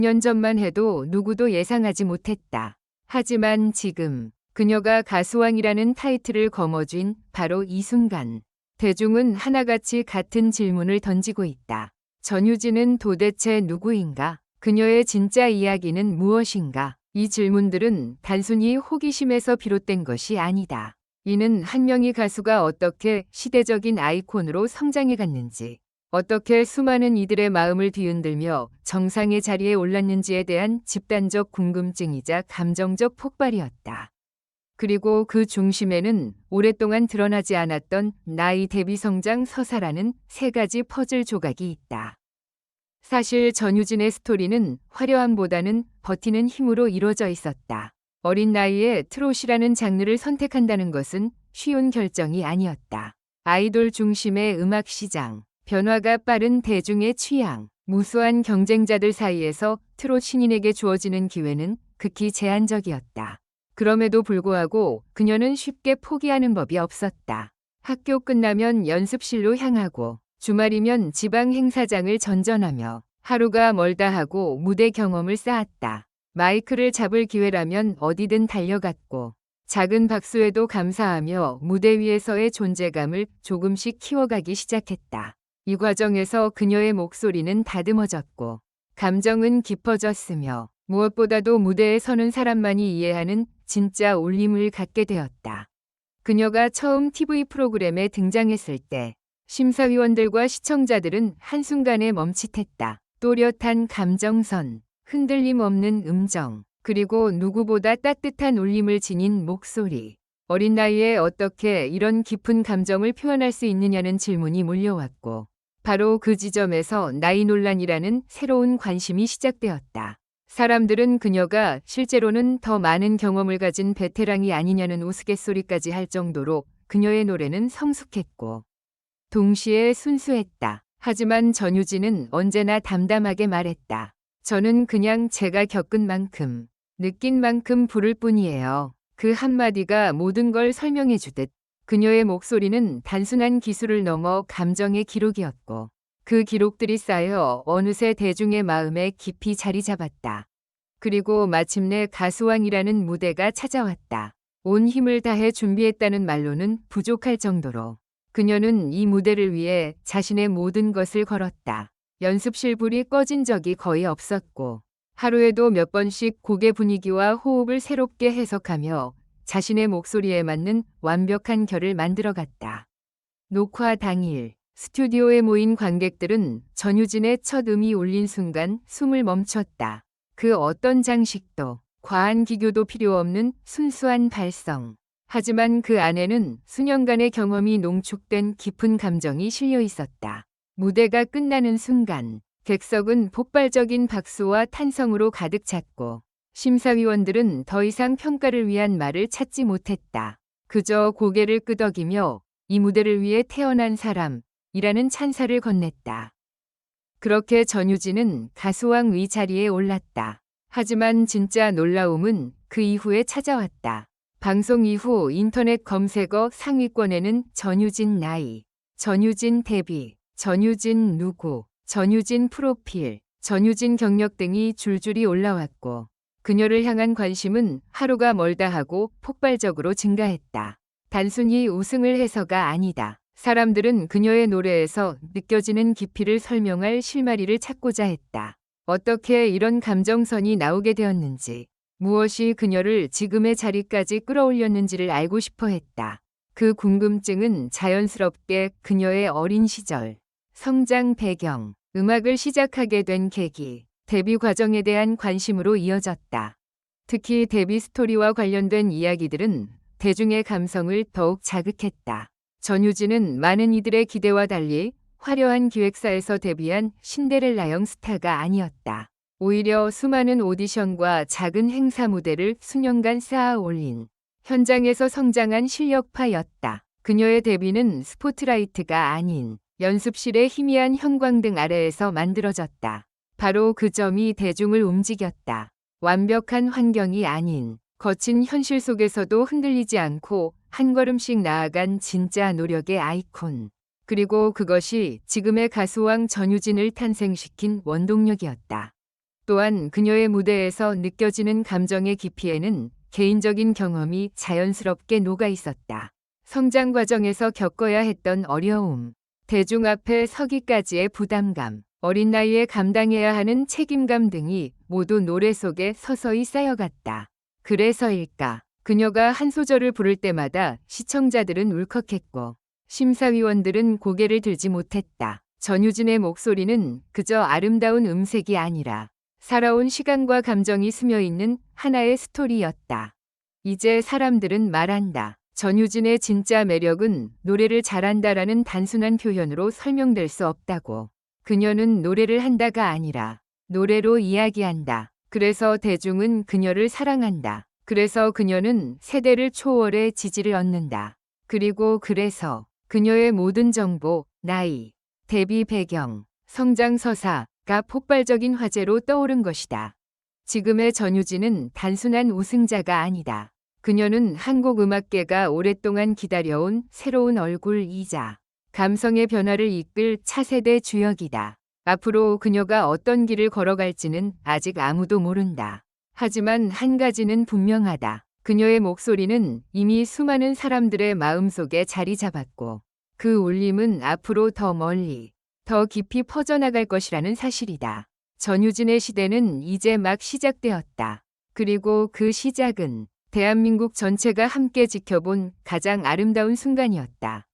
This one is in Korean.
년 전만 해도 누구도 예상하지 못했다. 하지만 지금 그녀가 가수왕이라는 타이틀을 거머쥔 바로 이 순간 대중은 하나같이 같은 질문을 던지고 있다. 전유진은 도대체 누구인가? 그녀의 진짜 이야기는 무엇인가? 이 질문들은 단순히 호기심에서 비롯된 것이 아니다. 이는 한 명의 가수가 어떻게 시대적인 아이콘으로 성장해 갔는지, 어떻게 수많은 이들의 마음을 뒤흔들며 정상의 자리에 올랐는지에 대한 집단적 궁금증이자 감정적 폭발이었다. 그리고 그 중심에는 오랫동안 드러나지 않았던 나이 대비 성장 서사라는 세 가지 퍼즐 조각이 있다. 사실 전유진의 스토리는 화려함보다는 버티는 힘으로 이루어져 있었다. 어린 나이에 트롯이라는 장르를 선택한다는 것은 쉬운 결정이 아니었다. 아이돌 중심의 음악 시장, 변화가 빠른 대중의 취향, 무수한 경쟁자들 사이에서 트롯 신인에게 주어지는 기회는 극히 제한적이었다. 그럼에도 불구하고 그녀는 쉽게 포기하는 법이 없었다. 학교 끝나면 연습실로 향하고 주말이면 지방 행사장을 전전하며 하루가 멀다 하고 무대 경험을 쌓았다. 마이크를 잡을 기회라면 어디든 달려갔고 작은 박수에도 감사하며 무대 위에서의 존재감을 조금씩 키워가기 시작했다. 이 과정에서 그녀의 목소리는 다듬어졌고 감정은 깊어졌으며 무엇보다도 무대에 서는 사람만이 이해하는 진짜 울림을 갖게 되었다. 그녀가 처음 TV 프로그램에 등장했을 때 심사위원들과 시청자들은 한순간에 멈칫했다. 또렷한 감정선, 흔들림 없는 음정, 그리고 누구보다 따뜻한 울림을 지닌 목소리. 어린 나이에 어떻게 이런 깊은 감정을 표현할 수 있느냐는 질문이 몰려왔고 바로 그 지점에서 나이 논란이라는 새로운 관심이 시작되었다. 사람들은 그녀가 실제로는 더 많은 경험을 가진 베테랑이 아니냐는 우스갯소리까지 할 정도로 그녀의 노래는 성숙했고 동시에 순수했다. 하지만 전유진은 언제나 담담하게 말했다. 저는 그냥 제가 겪은 만큼, 느낀 만큼 부를 뿐이에요. 그 한마디가 모든 걸 설명해 주듯 그녀의 목소리는 단순한 기술을 넘어 감정의 기록이었고 그 기록들이 쌓여 어느새 대중의 마음에 깊이 자리 잡았다. 그리고 마침내 가수왕이라는 무대가 찾아왔다. 온 힘을 다해 준비했다는 말로는 부족할 정도로 그녀는 이 무대를 위해 자신의 모든 것을 걸었다. 연습실 불이 꺼진 적이 거의 없었고 하루에도 몇 번씩 곡의 분위기와 호흡을 새롭게 해석하며 자신의 목소리에 맞는 완벽한 결을 만들어갔다. 녹화 당일 스튜디오에 모인 관객들은 전유진의 첫 음이 울린 순간 숨을 멈췄다. 그 어떤 장식도 과한 기교도 필요 없는 순수한 발성. 하지만 그 안에는 수년간의 경험이 농축된 깊은 감정이 실려 있었다. 무대가 끝나는 순간 객석은 폭발적인 박수와 탄성으로 가득 찼고 심사위원들은 더 이상 평가를 위한 말을 찾지 못했다. 그저 고개를 끄덕이며 이 무대를 위해 태어난 사람이라는 찬사를 건넸다. 그렇게 전유진은 가수왕 위자리에 올랐다. 하지만 진짜 놀라움은 그 이후에 찾아왔다. 방송 이후 인터넷 검색어 상위권에는 전유진 나이, 전유진 데뷔, 전유진 누구, 전유진 프로필, 전유진 경력 등이 줄줄이 올라왔고 그녀를 향한 관심은 하루가 멀다 하고 폭발적으로 증가했다. 단순히 우승을 해서가 아니다. 사람들은 그녀의 노래에서 느껴지는 깊이를 설명할 실마리를 찾고자 했다. 어떻게 이런 감정선이 나오게 되었는지, 무엇이 그녀를 지금의 자리까지 끌어올렸는지를 알고 싶어 했다. 그 궁금증은 자연스럽게 그녀의 어린 시절, 성장 배경, 음악을 시작하게 된 계기, 데뷔 과정에 대한 관심으로 이어졌다. 특히 데뷔 스토리와 관련된 이야기들은 대중의 감성을 더욱 자극했다. 전유진은 많은 이들의 기대와 달리 화려한 기획사에서 데뷔한 신데렐라형 스타가 아니었다. 오히려 수많은 오디션과 작은 행사 무대를 수년간 쌓아 올린 현장에서 성장한 실력파였다. 그녀의 데뷔는 스포트라이트가 아닌 연습실의 희미한 형광등 아래에서 만들어졌다. 바로 그 점이 대중을 움직였다. 완벽한 환경이 아닌 거친 현실 속에서도 흔들리지 않고 한 걸음씩 나아간 진짜 노력의 아이콘. 그리고 그것이 지금의 가수왕 전유진을 탄생시킨 원동력이었다. 또한 그녀의 무대에서 느껴지는 감정의 깊이에는 개인적인 경험이 자연스럽게 녹아 있었다. 성장 과정에서 겪어야 했던 어려움, 대중 앞에 서기까지의 부담감, 어린 나이에 감당해야 하는 책임감 등이 모두 노래 속에 서서히 쌓여갔다. 그래서일까? 그녀가 한 소절을 부를 때마다 시청자들은 울컥했고 심사위원들은 고개를 들지 못했다. 전유진의 목소리는 그저 아름다운 음색이 아니라 살아온 시간과 감정이 스며있는 하나의 스토리였다. 이제 사람들은 말한다. 전유진의 진짜 매력은 노래를 잘한다라는 단순한 표현으로 설명될 수 없다고. 그녀는 노래를 한다가 아니라 노래로 이야기한다. 그래서 대중은 그녀를 사랑한다. 그래서 그녀는 세대를 초월해 지지를 얻는다. 그리고 그래서 그녀의 모든 정보, 나이, 데뷔 배경, 성장 서사가 폭발적인 화제로 떠오른 것이다. 지금의 전유진은 단순한 우승자가 아니다. 그녀는 한국 음악계가 오랫동안 기다려온 새로운 얼굴이자 감성의 변화를 이끌 차세대 주역이다. 앞으로 그녀가 어떤 길을 걸어갈지는 아직 아무도 모른다. 하지만 한 가지는 분명하다. 그녀의 목소리는 이미 수많은 사람들의 마음속에 자리 잡았고 그 울림은 앞으로 더 멀리, 더 깊이 퍼져나갈 것이라는 사실이다. 전유진의 시대는 이제 막 시작되었다. 그리고 그 시작은 대한민국 전체가 함께 지켜본 가장 아름다운 순간이었다.